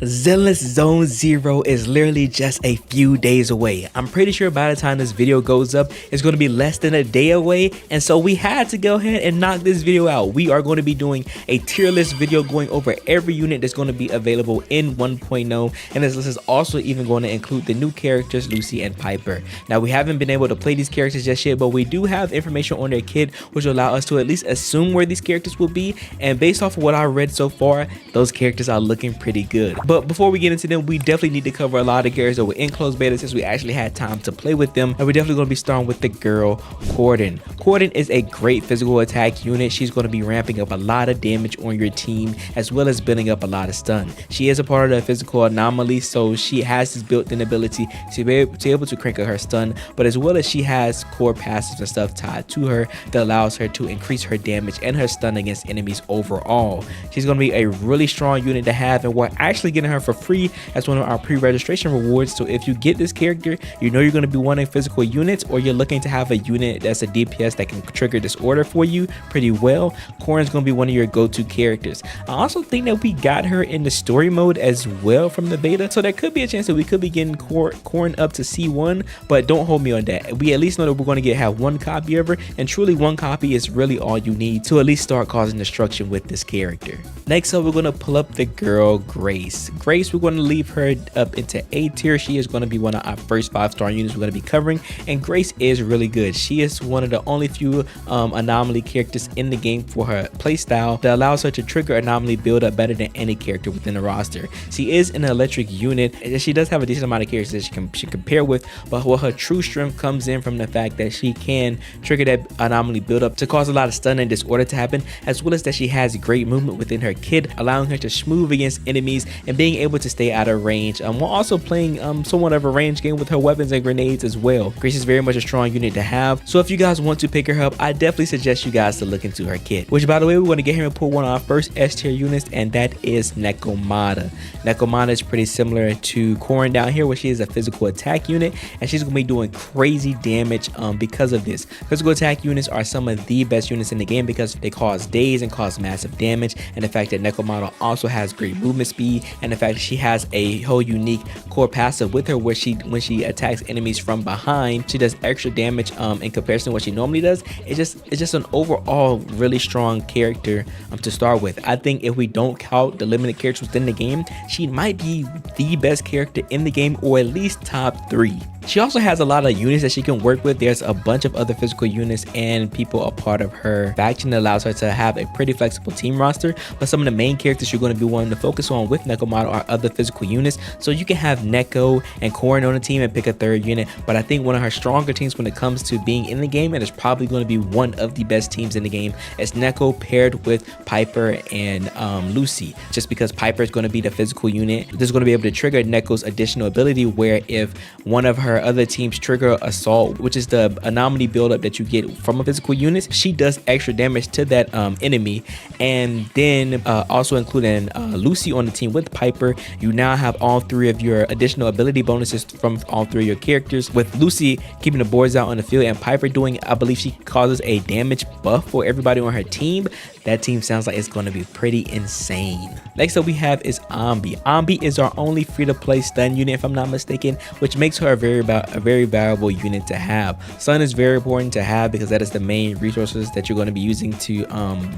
Zenless Zone Zero is literally just a few days away. I'm pretty sure by the time this video goes up, it's going to be less than a day away. And so we had to go ahead and knock this video out. We are going to be doing a tier list video going over every unit that's going to be available in 1.0. And this list is also even going to include the new characters, Lucy and Piper. Now, we haven't been able to play these characters just yet, but we do have information on their kit, which will allow us to at least assume where these characters will be. And based off of what I read so far, those characters are looking pretty good. But before we get into them, we definitely need to cover a lot of characters that were in closed beta since we actually had time to play with them. And we're definitely going to be starting with the girl, Corin. Corin is a great physical attack unit. She's going to be ramping up a lot of damage on your team, as well as building up a lot of stun. She is a part of the physical anomaly, so she has this built-in ability to be able to crank up her stun, but as well as she has core passives and stuff tied to her that allows her to increase her damage and her stun against enemies overall. She's going to be a really strong unit to have, and we're actually getting her for free as one of our pre-registration rewards. So if you get this character, you know you're going to be wanting physical units, or you're looking to have a unit that's a DPS that can trigger disorder for you pretty well, Corin's going to be one of your go-to characters. I also think that we got her in the story mode as well from the beta, so there could be a chance that we could be getting Corin up to C1, but don't hold me on that. We at least know that we're going to have one copy of her, and truly one copy is really all you need to at least start causing destruction with this character. Next up, we're going to pull up the girl Grace. We're going to leave her up into A tier. She is going to be one of our first 5-star units we're going to be covering, and Grace is really good. She is one of the only few anomaly characters in the game for her playstyle that allows her to trigger anomaly build up better than any character within the roster. She is an electric unit, and she does have a decent amount of characters that she can compare with, but where her true strength comes in from the fact that she can trigger that anomaly build up to cause a lot of stun and disorder to happen, as well as that she has great movement within her kit, allowing her to smooth against enemies and being able to stay out of range, while also playing somewhat of a range game with her weapons and grenades as well. Grace is very much a strong unit to have, so if you guys want to pick her up, I definitely suggest you guys to look into her kit, which by the way, we're going to get here and pull one of our first S tier units, and that is Nekomata. Nekomata is pretty similar to Corin down here, where she is a physical attack unit, and she's going to be doing crazy damage because of this. Physical attack units are some of the best units in the game because they cause daze and cause massive damage, and the fact that Nekomata also has great movement speed, and the fact that she has a whole unique core passive with her where when she attacks enemies from behind, she does extra damage in comparison to what she normally does. It's just an overall really strong character to start with. I think if we don't count the limited characters within the game, she might be the best character in the game, or at least top 3. She also has a lot of units that she can work with. There's a bunch of other physical units and people a part of her faction that allows her to have a pretty flexible team roster, but some of the main characters you're going to be wanting to focus on with Nekomata are other physical units. So you can have Neko and Corin on the team and pick a third unit, but I think one of her stronger teams when it comes to being in the game, and it's probably going to be one of the best teams in the game, is Neko paired with Piper and Lucy, just because Piper is going to be the physical unit. This is going to be able to trigger Neko's additional ability, where if one of her other teams trigger assault, which is the anomaly buildup that you get from a physical unit, she does extra damage to that enemy. And then also including Lucy on the team with Piper, you now have all 3 of your additional ability bonuses from all 3 of your characters, with Lucy keeping the boards out on the field and Piper doing, I believe she causes a damage buff for everybody on her team. That team sounds like it's going to be pretty insane. Next up we have is Anby. Anby is our only free-to-play stun unit, if I'm not mistaken, which makes her a very valuable unit to have. Stun is very important to have because that is the main resources that you're going to be using to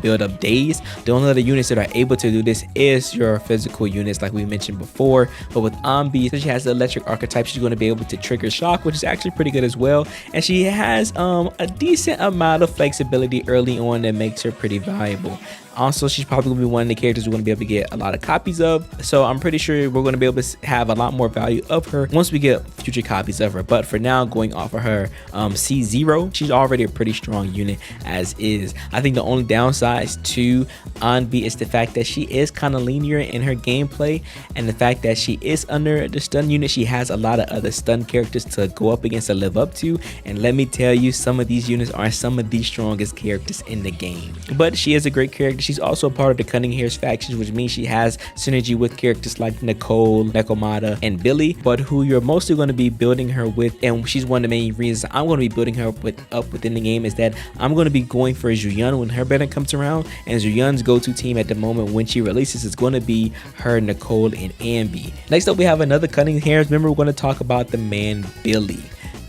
build up days. The only other units that are able to do this is your physical units, like we mentioned before. But with Anby, since she has the electric archetype, she's going to be able to trigger shock, which is actually pretty good as well. And she has a decent amount of flexibility early on that makes her pretty valuable. Also, she's probably going to be one of the characters we're going to be able to get a lot of copies of, so I'm pretty sure we're going to be able to have a lot more value of her once we get future copies of her. But for now, going off of her C0, she's already a pretty strong unit as is. I think the only downside to Anby is the fact that she is kind of linear in her gameplay, and the fact that she is under the stun unit. She has a lot of other stun characters to go up against and live up to, and let me tell you, some of these units are some of the strongest characters in the game. But she is a great character. she's also part of the Cunning Hairs faction, which means she has synergy with characters like Nicole, Nekomata, and Billy, but who you're mostly going to be building her with, and she's one of the main reasons I'm going to be building her up within the game, is that I'm going to be going for Zhu Yuan when her banner comes around, and Zhu Yuan's go-to team at the moment when she releases is going to be her, Nicole, and Anby. Next up, we have another Cunning Hairs. Remember, we're going to talk about the man Billy.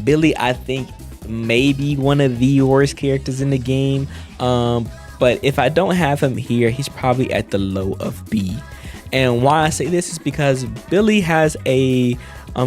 Billy, I think, maybe one of the worst characters in the game, but if I don't have him here, he's probably at the low of B. And why I say this is because Billy has a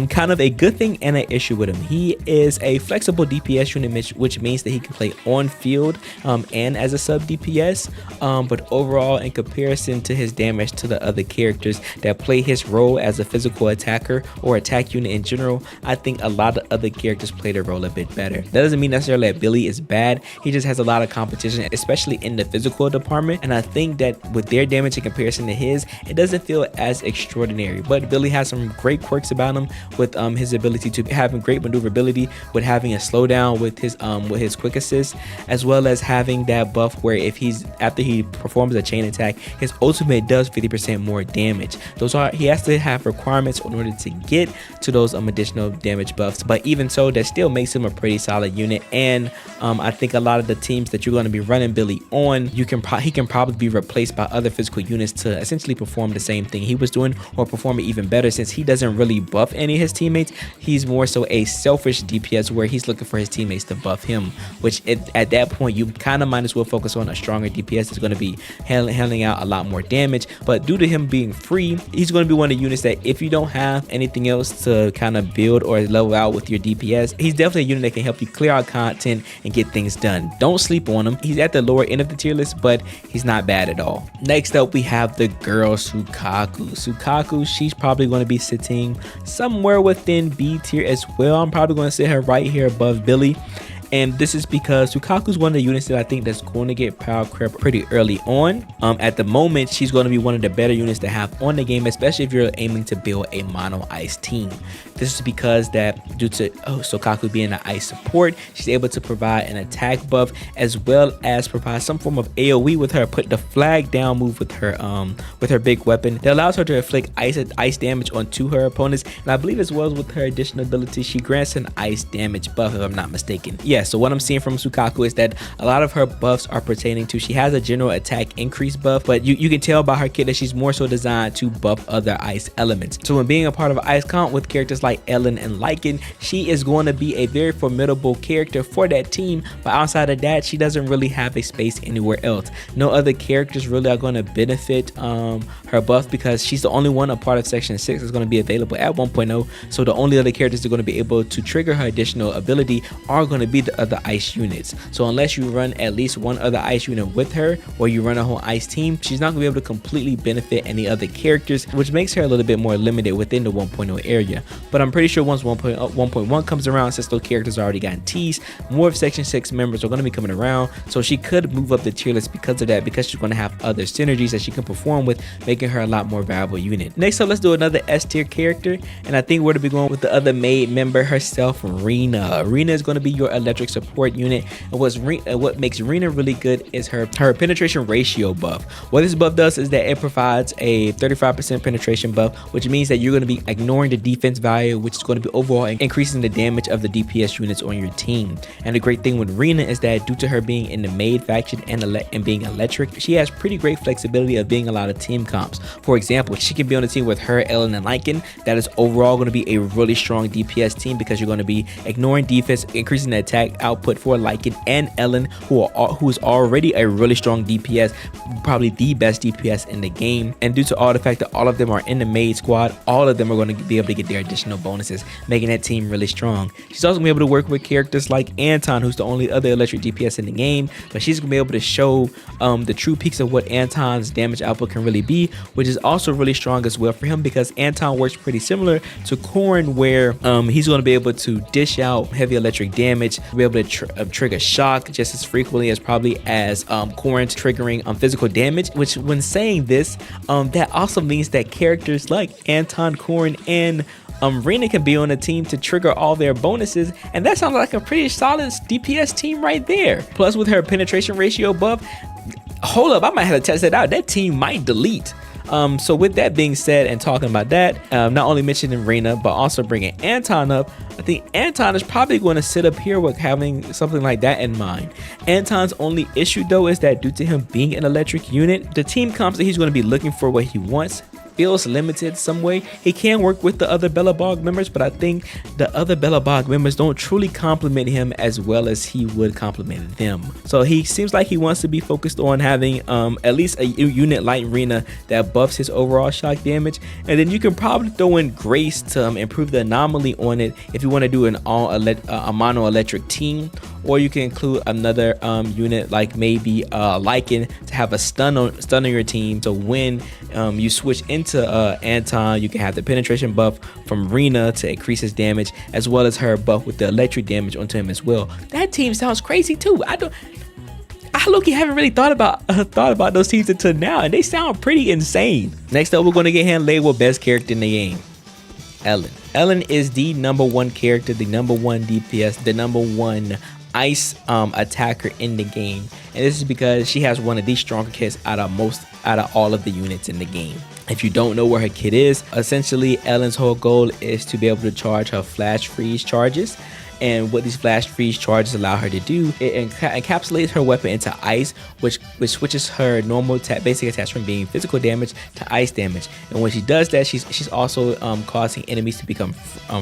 kind of a good thing and an issue with him. He is a flexible DPS unit, which means that he can play on field and as a sub DPS, but overall, in comparison to his damage to the other characters that play his role as a physical attacker or attack unit in general, I think a lot of other characters play the role a bit better. That doesn't mean necessarily that Billy is bad. He just has a lot of competition, especially in the physical department, and I think that with their damage in comparison to his, it doesn't feel as extraordinary. But Billy has some great quirks about him, with his ability to having great maneuverability, with having a slowdown with his quick assist, as well as having that buff where if after he performs a chain attack, his ultimate does 50% more damage. He has to have requirements in order to get to those additional damage buffs, but even so, that still makes him a pretty solid unit. And I think a lot of the teams that you're going to be running Billy on, he can probably be replaced by other physical units to essentially perform the same thing he was doing, or perform it even better, since he doesn't really buff any of his teammates. He's more so a selfish DPS where he's looking for his teammates to buff him, which at that point you kind of might as well focus on a stronger DPS that's going to be handling out a lot more damage. But due to him being free, he's going to be one of the units that if you don't have anything else to kind of build or level out with your DPS, he's definitely a unit that can help you clear out content and get things done. Don't sleep on him. He's at the lower end of the tier list, but he's not bad at all. Next up, we have the girl Soukaku. Soukaku, she's probably going to be sitting somewhere within B tier as well. I'm probably going to sit her right here above Billy. And this is because Soukaku is one of the units that I think that's going to get power creep pretty early on. At the moment, she's going to be one of the better units to have on the game, especially if you're aiming to build a mono ice team. This is because that due to Soukaku being an ice support, she's able to provide an attack buff as well as provide some form of AoE with her put the flag down move with her big weapon that allows her to inflict ice damage onto her opponents. And I believe as well as with her additional ability, she grants an ice damage buff, if I'm not mistaken. Yeah, so what I'm seeing from Soukaku is that a lot of her buffs are pertaining to, she has a general attack increase buff, but you can tell by her kit that she's more so designed to buff other ice elements. So when being a part of an ice comp with characters like Ellen and Lycaon, she is going to be a very formidable character for that team, but outside of that, she doesn't really have a space anywhere else. No other characters really are going to benefit her buff, because she's the only one a part of section 6 is going to be available at 1.0. so the only other characters that are going to be able to trigger her additional ability are going to be the other ice units. So unless you run at least one other ice unit with her, or you run a whole ice team, she's not going to be able to completely benefit any other characters, which makes her a little bit more limited within the 1.0 area. But I'm pretty sure once 1.1 comes around, since those characters already gotten teased, more of section 6 members are going to be coming around, so she could move up the tier list because of that, because she's going to have other synergies that she can perform with, making her a lot more valuable unit. Next up, let's do another S tier character, and I think we're going to be going with the other maid member herself, Rina. Rina is going to be your electric support unit, and what makes Rina really good is her penetration ratio buff. What this buff does is that it provides a 35% penetration buff, which means that you're going to be ignoring the defense value, which is going to be overall increasing the damage of the DPS units on your team. And the great thing with Rina is that due to her being in the maid faction and being electric, she has pretty great flexibility of being a lot of team comps. For example, she can be on a team with her, Ellen, and Lycaon. That is overall going to be a really strong DPS team, because you're going to be ignoring defense, increasing the attack output for Lycaon and Ellen, who is already a really strong DPS, probably the best DPS in the game. And due to all the fact that all of them are in the maid squad, all of them are going to be able to get their additional bonuses, making that team really strong. She's also going to be able to work with characters like Anton, who's the only other electric DPS in the game, but she's going to be able to show the true peaks of what Anton's damage output can really be, which is also really strong as well for him, because Anton works pretty similar to Corin, where he's going to be able to dish out heavy electric damage, be able to trigger shock just as frequently as probably as Corin's triggering physical damage. Which, when saying this, that also means that characters like Anton, Corin, and Rina can be on a team to trigger all their bonuses, and that sounds like a pretty solid DPS team right there. Plus, with her penetration ratio buff, Hold up, I might have to test that out. That team might delete. So with that being said and talking about that, not only mentioning Rina, but also bringing Anton up, I think Anton is probably going to sit up here with having something like that in mind. Anton's only issue though is that due to him being an electric unit, the team comps that he's going to be looking for what he wants feels limited some way. He can work with the other Belobog members, but I think the other Belobog members don't truly complement him as well as he would complement them. So he seems like he wants to be focused on having at least a unit like Rina that buffs his overall shock damage, and then you can probably throw in Grace to improve the anomaly on it if you want to do an a mono electric team, or you can include another unit like maybe Lycaon to have a stun on your team. So when you switch into Anton, you can have the penetration buff from Rina to increase his damage, as well as her buff with the electric damage onto him as well. That team sounds crazy too. I low-key haven't really thought about those teams until now, and they sound pretty insane. Next up, we're going to get hand labeled best character in the game. Ellen. Ellen is the #1 character, the #1 DPS, the #1 ice attacker in the game, and this is because she has one of the stronger kits out of all of the units in the game. If you don't know where her kit is, essentially Ellen's whole goal is to be able to charge her flash freeze charges. And what these flash freeze charges allow her to do, it encapsulates her weapon into ice, which switches her normal basic attacks from being physical damage to ice damage. And when she does that, she's also causing enemies to become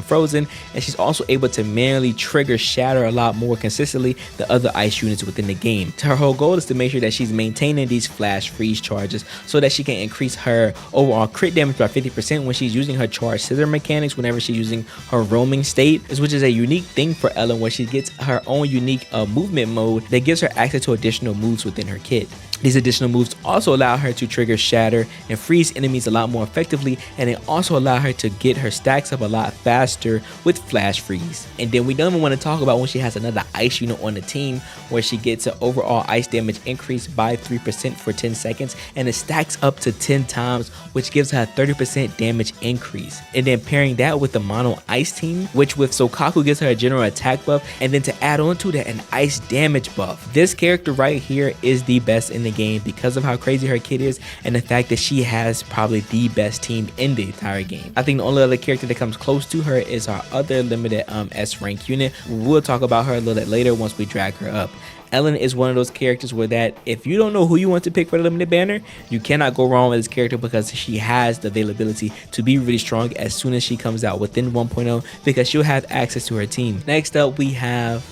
frozen, and she's also able to manually trigger shatter a lot more consistently than other ice units within the game. Her whole goal is to make sure that she's maintaining these flash freeze charges so that she can increase her overall crit damage by 50% when she's using her charge scissor mechanics whenever she's using her roaming state, which is a unique thing for Ellen, where she gets her own unique movement mode that gives her access to additional moves within her kit. These additional moves also allow her to trigger shatter and freeze enemies a lot more effectively, and they also allow her to get her stacks up a lot faster with flash freeze. And then we don't even want to talk about when she has another ice unit on the team, where she gets an overall ice damage increase by 3% for 10 seconds, and it stacks up to 10 times, which gives her a 30% damage increase. And then pairing that with the mono ice team, which with Soukaku gives her a general attack buff, and then to add on to that an ice damage buff. This character right here is the best in the game because of how crazy her kit is and the fact that she has probably the best team in the entire game. I think the only other character that comes close to her is our other limited S rank unit. We'll talk about her a little bit later once we drag her up. Ellen is one of those characters where that if you don't know who you want to pick for the limited banner, you cannot go wrong with this character because she has the availability to be really strong as soon as she comes out within 1.0, because she'll have access to her team. Next up, we have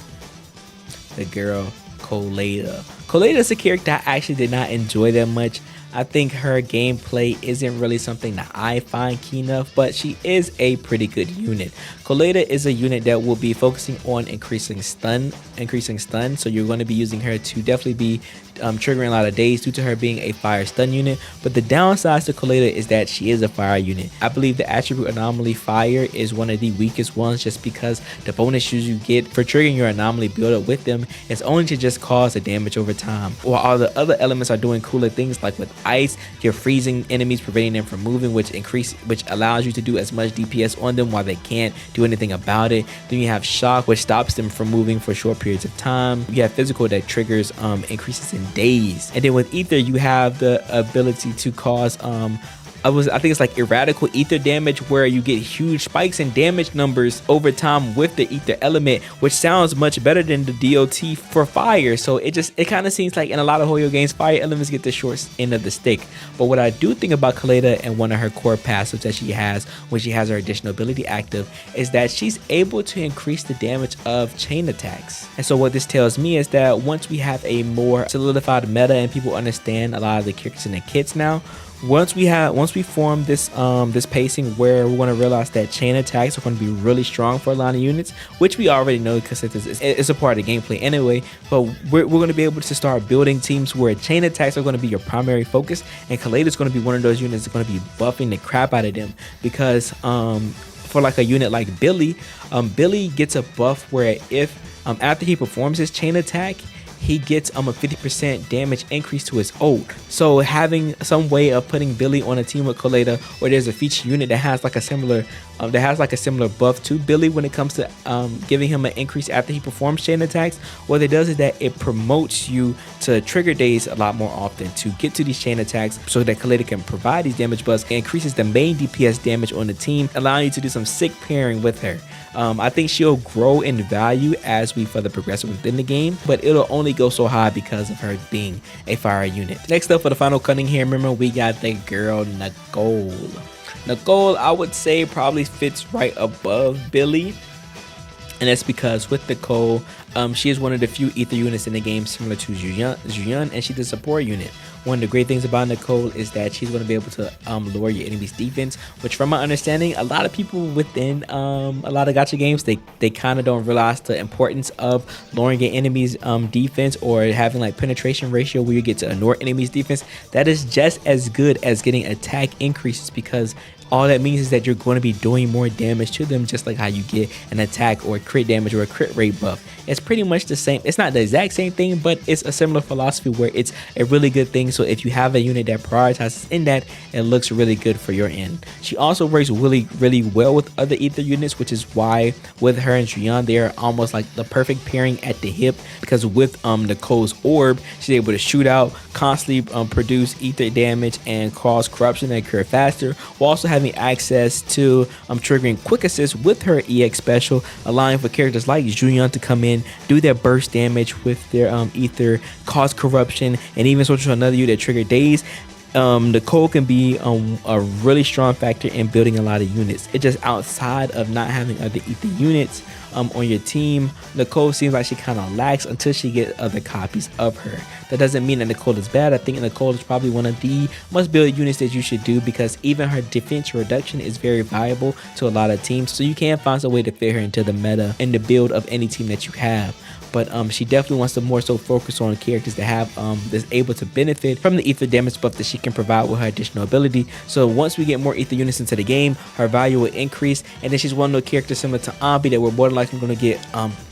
the girl Koleda. Koleda is a character I actually did not enjoy that much. I think her gameplay isn't really something that I find key enough, but she is a pretty good unit. Koleda is a unit that will be focusing on increasing stun, so you're going to be using her to definitely be triggering a lot of days due to her being a fire stun unit. But the downside to Koleda is that she is a fire unit. I believe the attribute anomaly fire is one of the weakest ones, just because the bonus you get for triggering your anomaly build up with them is only to just cause the damage over time, while all the other elements are doing cooler things, like with ice, you're freezing enemies, preventing them from moving, which allows you to do as much DPS on them while they can't do anything about it. Then you have shock, which stops them from moving for short periods of time. You have physical that triggers increases in days, and then with ether you have the ability to cause I think it's like erratical ether damage, where you get huge spikes in damage numbers over time with the ether element, which sounds much better than the DOT for fire. So it kind of seems like in a lot of HoYo games, fire elements get the short end of the stick. But what I do think about Koleda and one of her core passives that she has when she has her additional ability active is that she's able to increase the damage of chain attacks. And so what this tells me is that once we have a more solidified meta and people understand a lot of the characters in the kits now, once we form this pacing where we're going to realize that chain attacks are going to be really strong for a lot of units, which we already know because it's a part of the gameplay anyway, but we're going to be able to start building teams where chain attacks are going to be your primary focus, and Koleda is going to be one of those units that's going to be buffing the crap out of them, because for like a unit like Billy, Billy gets a buff where if after he performs his chain attack, he gets a 50% damage increase to his ult. So having some way of putting Billy on a team with Koleda, or there's a feature unit that has like a similar buff to Billy when it comes to giving him an increase after he performs chain attacks, what it does is that it promotes you to trigger days a lot more often to get to these chain attacks, so that Koleda can provide these damage buffs. It increases the main DPS damage on the team, allowing you to do some sick pairing with her. I think she'll grow in value as we further progress within the game, but it'll only go so high because of her being a fire unit. Next up for the final Cunningham member, we got the girl Nicole. Nicole, I would say, probably fits right above Billy. And that's because with Nicole, she is one of the few ether units in the game similar to Zhu Yuan, and she's a support unit. One of the great things about Nicole is that she's going to be able to lower your enemy's defense, which from my understanding, a lot of people within a lot of gacha games, they kind of don't realize the importance of lowering your enemy's defense, or having like penetration ratio where you get to ignore enemy's defense. That is just as good as getting attack increases, because all that means is that you're going to be doing more damage to them, just like how you get an attack or a crit damage or a crit rate buff. It's pretty much the same. It's not the exact same thing, but it's a similar philosophy where it's a really good thing. So if you have a unit that prioritizes in that, it looks really good for your end. She also works really well with other ether units, which is why with her and Zhu Yuan, they are almost like the perfect pairing at the hip, because with Nicole's orb, she's able to shoot out, constantly produce ether damage and cause corruption and occur faster, while also having access to triggering quick assist with her EX special, allowing for characters like Zhu Yuan to come in, do their burst damage with their ether, cause corruption, and even switch to another unit that trigger days. Nicole can be a really strong factor in building a lot of units. It's just outside of not having other ether units on your team, Nicole seems like she kind of lacks until she gets other copies of her. That doesn't mean that Nicole is bad. I think Nicole is probably one of the must build units that you should do, because even her defense reduction is very valuable to a lot of teams, so you can find a way to fit her into the meta and the build of any team that you have. But she definitely wants to more so focus on characters that have that's able to benefit from the ether damage buff that she can provide with her additional ability. So once we get more ether units into the game, her value will increase, and then she's one of those characters similar to Anby that we're more than likely going to get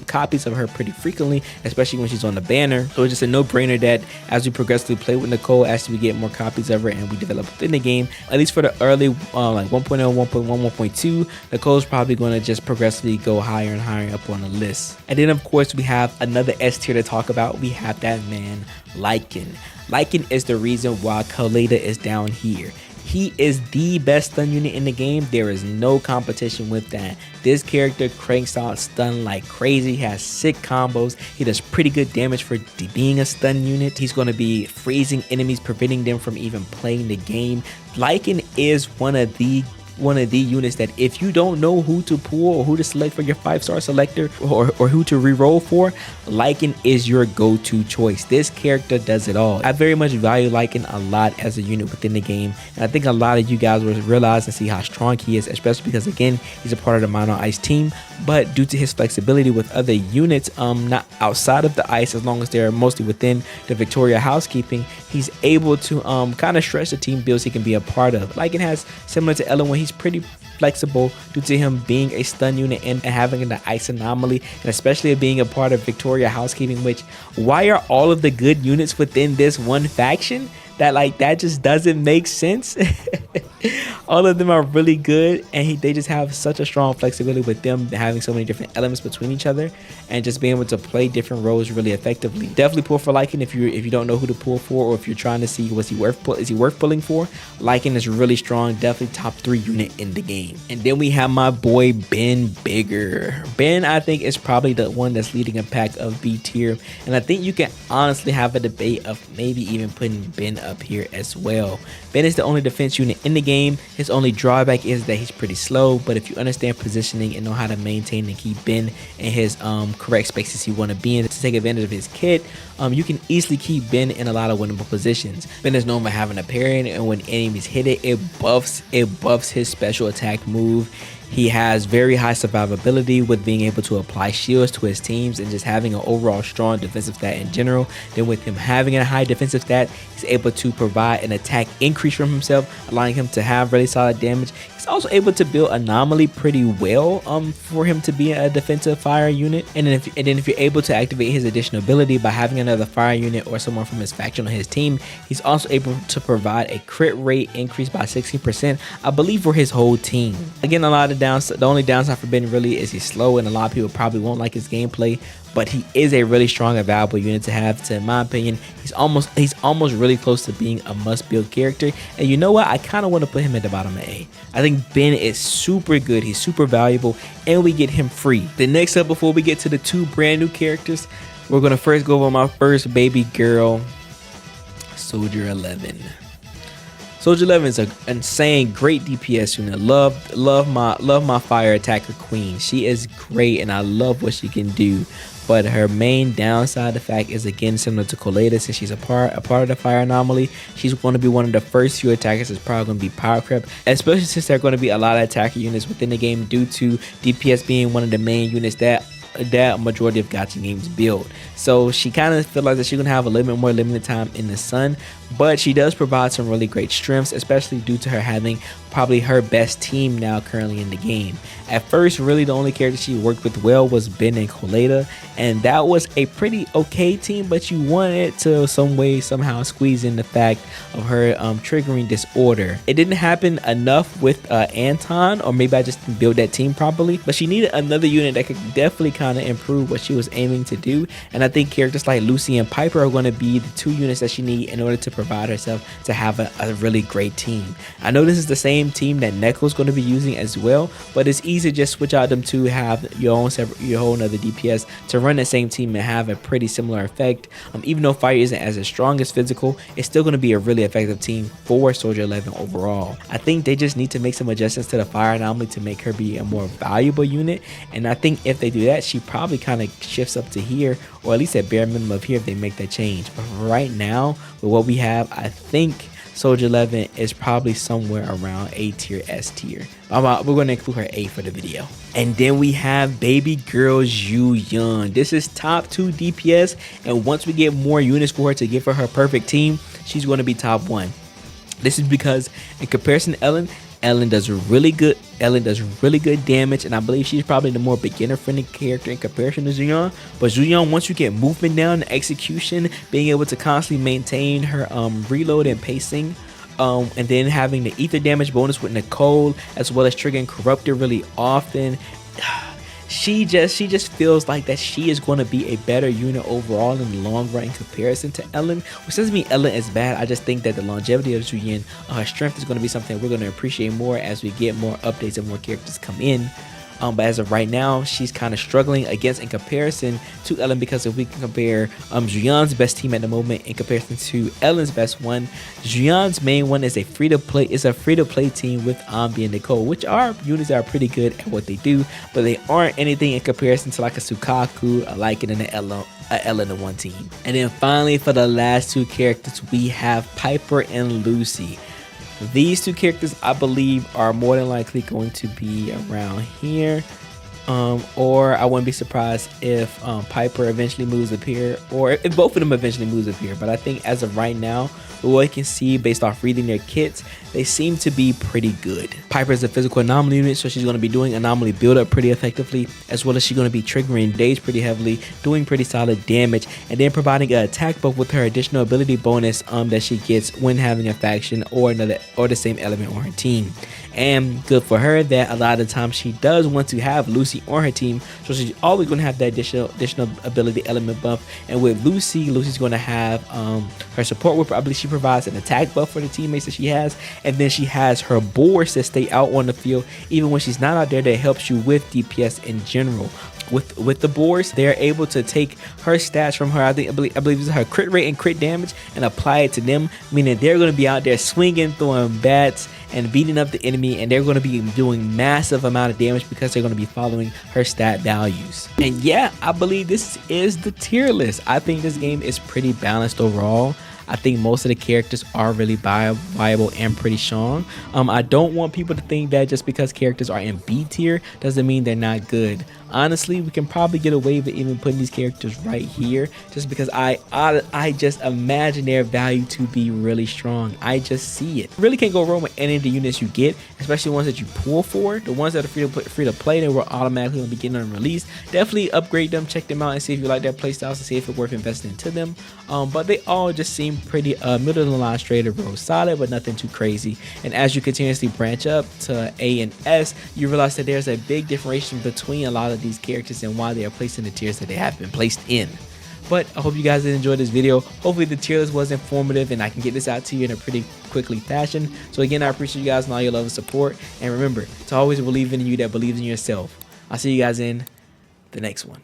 copies of her pretty frequently, especially when she's on the banner. So it's just a no-brainer that as we progressively play with Nicole, as we get more copies of her and we develop within the game, at least for the early like 1.0, 1.1, 1.2, Nicole's probably going to just progressively go higher and higher up on the list. And then of course we have another S tier to talk about. We have that man Lycaon. Lycaon is the reason why Koleda is down here. He is the best stun unit in the game. There is no competition with that. This character cranks out stun like crazy, has sick combos. He does pretty good damage for being a stun unit. He's going to be freezing enemies, preventing them from even playing the game. Lycaon is one of the units that if you don't know who to pull or who to select for your 5-star selector, or who to reroll for, Lycaon is your go-to choice. This character does it all. I very much value Lycaon a lot as a unit within the game, and I think a lot of you guys will realize and see how strong he is, especially because again, he's a part of the Mono Ice team, but due to his flexibility with other units not outside of the ice, as long as they're mostly within the Victoria housekeeping, he's able to kind of stretch the team builds he can be a part of. Lycaon has, similar to Ellen, when he's pretty flexible due to him being a stun unit and having the ice anomaly, and especially being a part of Victoria housekeeping, which why are all of the good units within this one faction? That just doesn't make sense. All of them are really good, and they just have such a strong flexibility with them having so many different elements between each other, and just being able to play different roles really effectively. Definitely pull for Lycaon if you don't know who to pull for, or if you're trying to see is he worth pulling for. Lycaon is really strong, definitely top 3 unit in the game. And then we have my boy Ben Bigger. Ben, I think, is probably the one that's leading a pack of B tier, and I think you can honestly have a debate of maybe even putting Ben up here as well. Ben is the only defense unit in the game. His only drawback is that he's pretty slow, but if you understand positioning and know how to maintain and keep Ben in his correct spaces he want to be in to take advantage of his kit, you can easily keep Ben in a lot of winnable positions. Ben is known for having a parry, and when enemies hit it, it buffs his special attack move. He has very high survivability with being able to apply shields to his teams and just having an overall strong defensive stat in general. Then with him having a high defensive stat, he's able to provide an attack increase from himself, allowing him to have really solid damage. He's also able to build Anomaly pretty well for him to be a defensive fire unit. And then if you're able to activate his additional ability by having another fire unit or someone from his faction on his team, he's also able to provide a crit rate increase by 16%, I believe, for his whole team. Again, a lot of the only downside for Ben really is he's slow, and a lot of people probably won't like his gameplay, but he is a really strong and valuable unit to have. So in my opinion, he's almost really close to being a must-build character. And you know what? I kind of want to put him at the bottom of A. I think Ben is super good. He's super valuable, and we get him free. The next up, before we get to the 2 brand new characters, we're gonna first go over my first baby girl, Soldier 11. Soldier 11 is an insane, great DPS unit. Love my fire attacker queen. She is great, and I love what she can do. But her main downside, the fact is, again, similar to Koleda, since she's a part of the fire anomaly, she's going to be one of the first few attackers that's probably going to be power crept, especially since there are going to be a lot of attacker units within the game due to DPS being one of the main units that majority of gacha games build. So she kind of feels like that she's gonna have a little bit more limited time in the sun, but she does provide some really great strengths, especially due to her having probably her best team now currently in the game. At first, really the only character she worked with well was Ben and Koleda, and that was a pretty okay team, but you wanted to somehow squeeze in the fact of her triggering disorder. It didn't happen enough with Anton, or maybe I just didn't build that team properly, but she needed another unit that could definitely kind of improve what she was aiming to do. And I think characters like Lucy and Piper are going to be the 2 units that she needs in order to provide herself to have a really great team. I know this is the same team that Nicole's going to be using as well, but it's easy to just switch out them to have your own other DPS to run the same team and have a pretty similar effect. Even though fire isn't as strong as physical, it's still going to be a really effective team for Soldier 11 overall. I think they just need to make some adjustments to the fire anomaly to make her be a more valuable unit, and I think if they do that, she probably kind of shifts up to here, or at least at bare minimum of here if they make that change. But right now, with what we have, I think Soldier 11 is probably somewhere around A tier, S tier. We're going to include her A for the video. And then we have baby girl Zhu Yuan. This is top 2 DPS, and once we get more units for her to give her perfect team, she's going to be top 1. This is because in comparison to Ellen does really good damage, and I believe she's probably the more beginner-friendly character in comparison to Zhu Yuan. But Zhu Yuan, once you get movement down and execution, being able to constantly maintain her reload and pacing, and then having the ether damage bonus with Nicole, as well as triggering Corrupted really often, she just feels like that she is going to be a better unit overall in the long run in comparison to Ellen, which doesn't mean Ellen is bad. I just think that the longevity of Zhu Yuan, her strength, is going to be something we're going to appreciate more as we get more updates and more characters come in. But as of right now, she's kind of struggling in comparison to Ellen, because if we can compare Zhu Yuan's best team at the moment in comparison to Ellen's best one, Zhu Yuan's main one is a free-to-play team with Anby and Nicole, which are units that are pretty good at what they do, but they aren't anything in comparison to like a Soukaku, a Lycaon, and an Ellen in one team. And then finally, for the last 2 characters, we have Piper and Lucy. These 2 characters, I believe, are more than likely going to be around here, or I wouldn't be surprised if Piper eventually moves up here, or if both of them eventually moves up here. But I think as of right now, what you can see based off reading their kits, they seem to be pretty good. Piper is a physical anomaly unit, so she's going to be doing anomaly build up pretty effectively, as well as she's going to be triggering days pretty heavily, doing pretty solid damage, and then providing an attack buff with her additional ability bonus that she gets when having a faction or the same element on her team. And good for her that a lot of the time she does want to have Lucy on her team, so she's always going to have that additional ability element buff. And with Lucy's going to have her support whip. I believe she provides an attack buff for the teammates that she has, and then she has her boards that stay out on the field even when she's not out there, that helps you with DPS in general. With the boards, they're able to take her stats from her, I believe it's her crit rate and crit damage, and apply it to them, meaning they're going to be out there swinging, throwing bats, and beating up the enemy, and they're going to be doing massive amount of damage because they're going to be following her stat values. And yeah, I believe this is the tier list. I think this game is pretty balanced overall. I think most of the characters are really viable and pretty strong. I don't want people to think that just because characters are in B tier doesn't mean they're not good. Honestly, we can probably get away with even putting these characters right here just because I just imagine their value to be really strong. I just see it. You really can't go wrong with any of the units you get, especially ones that you pull for. The ones that are free to play, they were automatically going to be getting on release. Definitely upgrade them, check them out, and see if you like their playstyles and see if it's worth investing into them. But they all just seem pretty middle of the line, straight of road, solid, but nothing too crazy. And as you continuously branch up to A and S, you realize that there's a big differentiation between a lot of these characters and why they are placed in the tiers that they have been placed in. But I hope you guys did enjoy this video. Hopefully the tier list was informative and I can get this out to you in a pretty quickly fashion. So again, I appreciate you guys and all your love and support. And remember to always believe in you that believes in yourself. I'll see you guys in the next one.